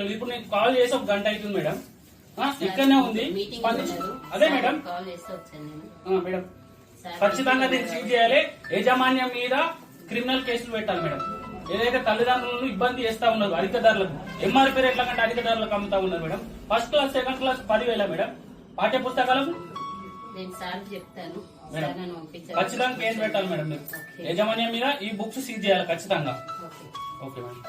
ఇప్పుడు నేను కాల్ చేసి ఒక గంట అవుతుంది మేడం. ఇక్కడనే ఉంది. అదే మేడం మేడం ఖచ్చితంగా దీన్ని సీజ్ చేయాలి. యాజమాన్యం మీద క్రిమినల్ కేసులు పెట్టాలి మేడం. ఏదైతే తల్లిదండ్రులను ఇబ్బంది చేస్తా ఉన్నారు అధిక ధరలకు, ఎంఆర్పీ రేట్ల కంటే అధిక ధరలకు అమ్ముతా ఉన్నారు madam. First class second class 10,000 madam. పాఠ్య పుస్తకాలకు ఖచ్చితంగా కేసు పెట్టాలి మేడం. మీరు యాజమాన్యం మీద ఈ బుక్స్ సీజ్ చేయాలి ఖచ్చితంగా. Okay madam.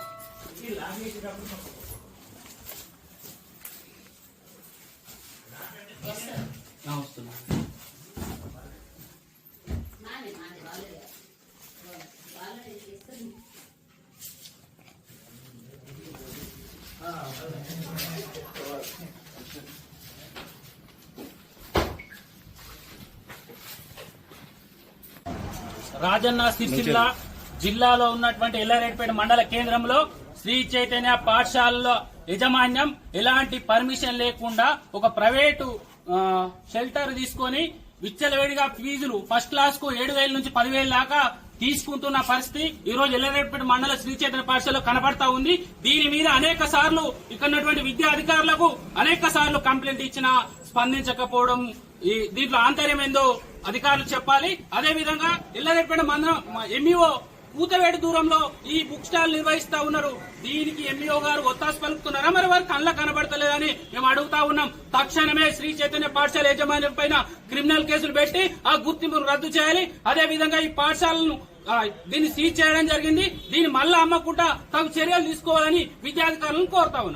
వస్తున్నా రాజన్న సిరిసిల్ల జిల్లాలో ఉన్నటువంటి ఎల్లారెడ్డిపేట మండల కేంద్రంలో శ్రీ చైతన్య పాఠశాలలో యాజమాన్యం ఎలాంటి పర్మిషన్ లేకుండా ఒక ప్రైవేటు షెల్టర్ తీసుకొని విచ్చలవేడిగా ఫీజులు ఫస్ట్ క్లాస్ కు 7,000 నుంచి 10,000 దాకా తీసుకుంటున్న పరిస్థితి ఈ రోజు ఎల్లారెడ్డిపేట మండల శ్రీ చైతన్య పాఠశాలలో కనబడతా ఉంది. దీని మీద అనేక సార్లు ఇక్కడ ఉన్నటువంటి విద్యా అధికారులకు అనేక సార్లు కంప్లైంట్ ఇచ్చినా స్పందించకపోవడం, దీంట్లో ఆంతర్యం ఏందో అధికారులు చెప్పాలి. అదే విధంగా ఎల్లారెడ్డిపేట మండలం ఎంఈఓ కూతవేడు దూరంలో ఈ బుక్ స్టాల్ నిర్వహిస్తా ఉన్నారు. దీనికి ఎంఈఓ గారు ఒత్తాసు పలుకుతున్నారా, మరి వారు కళ్ళ కనబడతలేదని మేము అడుగుతా ఉన్నాం. తక్షణమే శ్రీ చైతన్య పాఠశాల యాజమాన్యం పైన క్రిమినల్ కేసులు పెట్టి ఆ గుర్తింపును రద్దు చేయాలి. అదే విధంగా ఈ పాఠశాలను దీన్ని సీజ్ చేయడం జరిగింది. దీన్ని మళ్ళా అమ్మకుండా తగు చర్యలు తీసుకోవాలని విద్యాధికారులను కోరుతా ఉన్నాం.